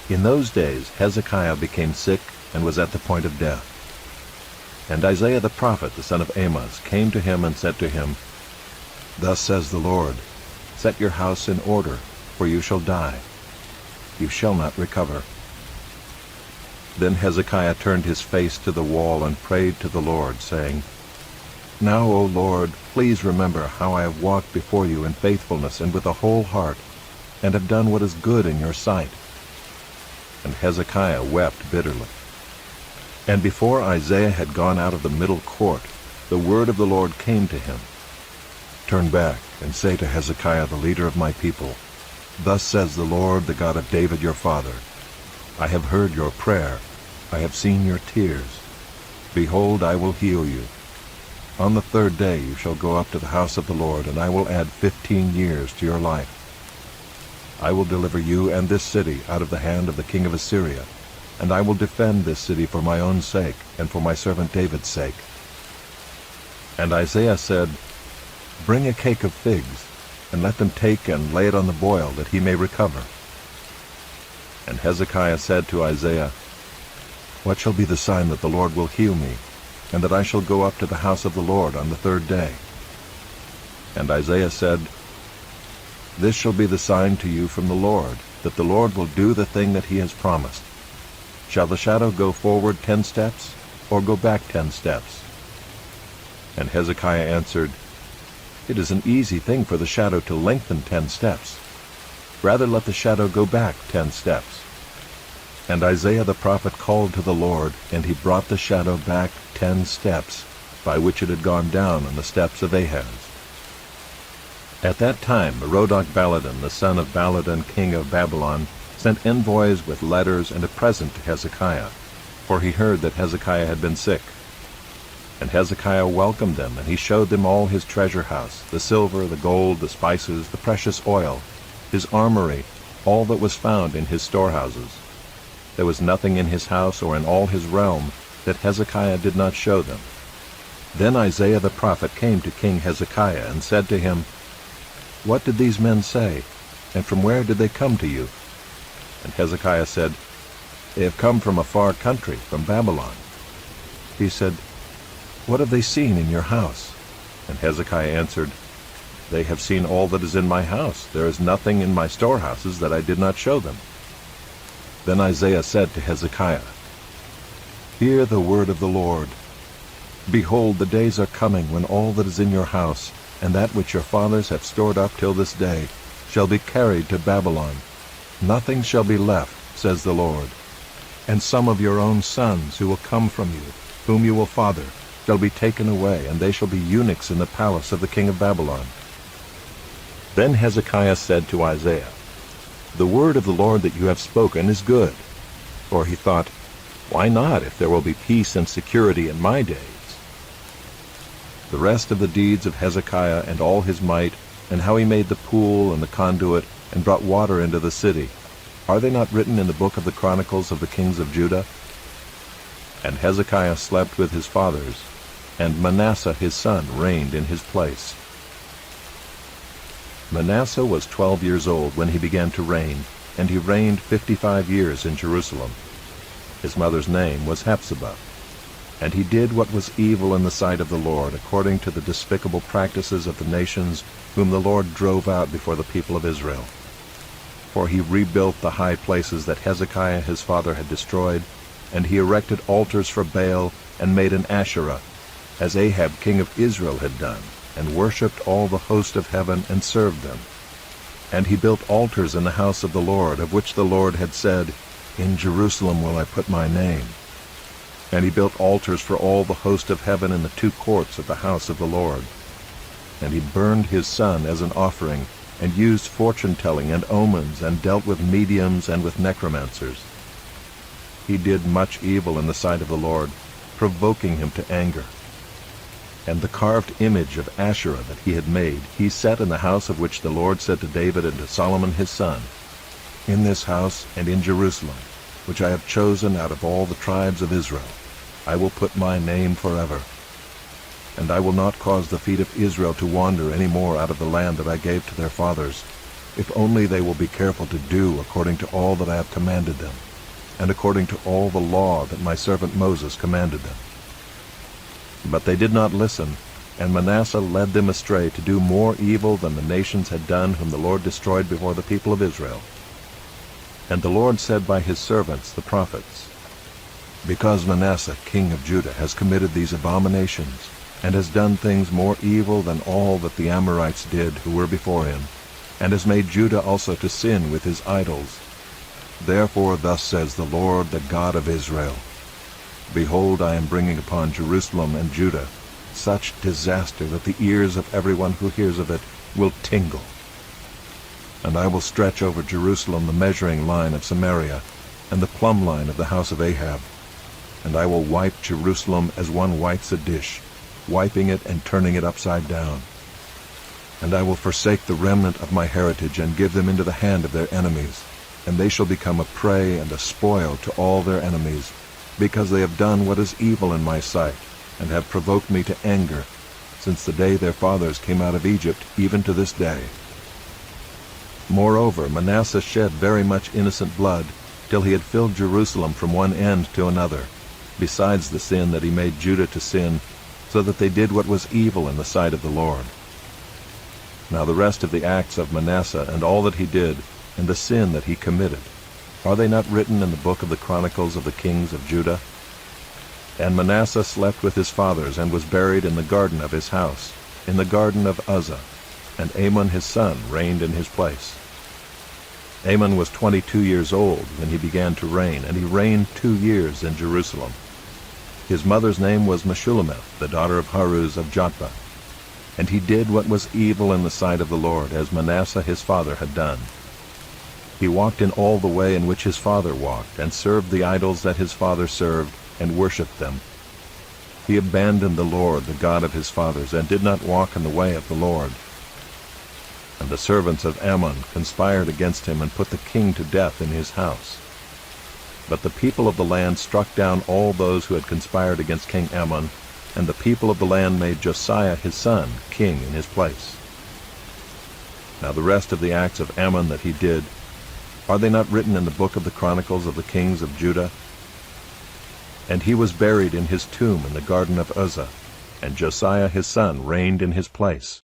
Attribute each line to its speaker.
Speaker 1: In those days Hezekiah became sick and was at the point of death. And Isaiah the prophet, the son of Amoz, came to him and said to him, Thus says the Lord, Set your house in order, for you shall die. You shall not recover. Then Hezekiah turned his face to the wall and prayed to the Lord, saying, Now, O Lord, please remember how I have walked before you in faithfulness and with a whole heart, and have done what is good in your sight. And Hezekiah wept bitterly. And before Isaiah had gone out of the middle court, the word of the Lord came to him. Turn back and say to Hezekiah, the leader of my people, Thus says the Lord, the God of David your father, I have heard your prayer, I have seen your tears. Behold, I will heal you. On the 3rd day you shall go up to the house of the Lord, and I will add 15 years to your life. I will deliver you and this city out of the hand of the king of Assyria, and I will defend this city for my own sake, and for my servant David's sake. And Isaiah said, Bring a cake of figs, and let them take and lay it on the boil, that he may recover. And Hezekiah said to Isaiah, What shall be the sign that the Lord will heal me, and that I shall go up to the house of the Lord on the 3rd day? And Isaiah said, This shall be the sign to you from the Lord, that the Lord will do the thing that he has promised. Shall the shadow go forward 10 steps, or go back 10 steps? And Hezekiah answered, It is an easy thing for the shadow to lengthen 10 steps. Rather let the shadow go back 10 steps. And Isaiah the prophet called to the Lord, and he brought the shadow back 10 steps, by which it had gone down on the steps of Ahaz. At that time Merodach-Baladan, the son of Baladan, king of Babylon, sent envoys with letters and a present to Hezekiah, for he heard that Hezekiah had been sick. And Hezekiah welcomed them, and he showed them all his treasure house, the silver, the gold, the spices, the precious oil, his armory, all that was found in his storehouses. There was nothing in his house or in all his realm that Hezekiah did not show them. Then Isaiah the prophet came to King Hezekiah and said to him, What did these men say, and from where did they come to you? And Hezekiah said, They have come from a far country, from Babylon. He said, What have they seen in your house? And Hezekiah answered, They have seen all that is in my house. There is nothing in my storehouses that I did not show them. Then Isaiah said to Hezekiah, Hear the word of the Lord. Behold, the days are coming when all that is in your house, and that which your fathers have stored up till this day, shall be carried to Babylon. Nothing shall be left, says the Lord. And some of your own sons who will come from you, whom you will father, shall be taken away, and they shall be eunuchs in the palace of the king of Babylon. Then Hezekiah said to Isaiah, The word of the Lord that you have spoken is good. For he thought, Why not, if there will be peace and security in my days? The rest of the deeds of Hezekiah and all his might, and how he made the pool and the conduit, and brought water into the city, are they not written in the book of the Chronicles of the kings of Judah? And Hezekiah slept with his fathers, and Manasseh his son reigned in his place. Manasseh was 12 years old when he began to reign, and he reigned 55 years in Jerusalem. His mother's name was Hephzibah. And he did what was evil in the sight of the Lord, according to the despicable practices of the nations whom the Lord drove out before the people of Israel. For he rebuilt the high places that Hezekiah his father had destroyed, and he erected altars for Baal, and made an Asherah, as Ahab king of Israel had done, and worshipped all the host of heaven, and served them. And he built altars in the house of the Lord, of which the Lord had said, In Jerusalem will I put my name. And he built altars for all the host of heaven in the 2 courts of the house of the Lord. And he burned his son as an offering, and used fortune-telling and omens, and dealt with mediums and with necromancers. He did much evil in the sight of the Lord, provoking him to anger. And the carved image of Asherah that he had made, he set in the house of which the Lord said to David and to Solomon his son, In this house and in Jerusalem, which I have chosen out of all the tribes of Israel, I will put my name forever. And I will not cause the feet of Israel to wander any more out of the land that I gave to their fathers, if only they will be careful to do according to all that I have commanded them, and according to all the law that my servant Moses commanded them. But they did not listen, and Manasseh led them astray to do more evil than the nations had done whom the Lord destroyed before the people of Israel. And the Lord said by his servants the prophets, Because Manasseh king of Judah has committed these abominations, and has done things more evil than all that the Amorites did who were before him, and has made Judah also to sin with his idols, therefore thus says the Lord, the God of Israel, Behold, I am bringing upon Jerusalem and Judah such disaster that the ears of everyone who hears of it will tingle. And I will stretch over Jerusalem the measuring line of Samaria, and the plumb line of the house of Ahab. And I will wipe Jerusalem as one wipes a dish, wiping it and turning it upside down. And I will forsake the remnant of my heritage, and give them into the hand of their enemies, and they shall become a prey and a spoil to all their enemies, because they have done what is evil in my sight, and have provoked me to anger, since the day their fathers came out of Egypt, even to this day. Moreover, Manasseh shed very much innocent blood, till he had filled Jerusalem from one end to another, besides the sin that he made Judah to sin, so that they did what was evil in the sight of the Lord. Now the rest of the acts of Manasseh, and all that he did, and the sin that he committed, are they not written in the book of the Chronicles of the kings of Judah? And Manasseh slept with his fathers, and was buried in the garden of his house, in the garden of Uzzah, and Amon his son reigned in his place. Amon was 22 years old when he began to reign, and he reigned 2 years in Jerusalem. His mother's name was Meshullemeth, the daughter of Haruz of Jotbah. And he did what was evil in the sight of the Lord, as Manasseh his father had done. He walked in all the way in which his father walked, and served the idols that his father served, and worshipped them. He abandoned the Lord, the God of his fathers, and did not walk in the way of the Lord. And the servants of Ammon conspired against him, and put the king to death in his house. But the people of the land struck down all those who had conspired against King Ammon, and the people of the land made Josiah his son king in his place. Now the rest of the acts of Ammon that he did, are they not written in the book of the Chronicles of the kings of Judah? And he was buried in his tomb in the garden of Uzzah, and Josiah his son reigned in his place.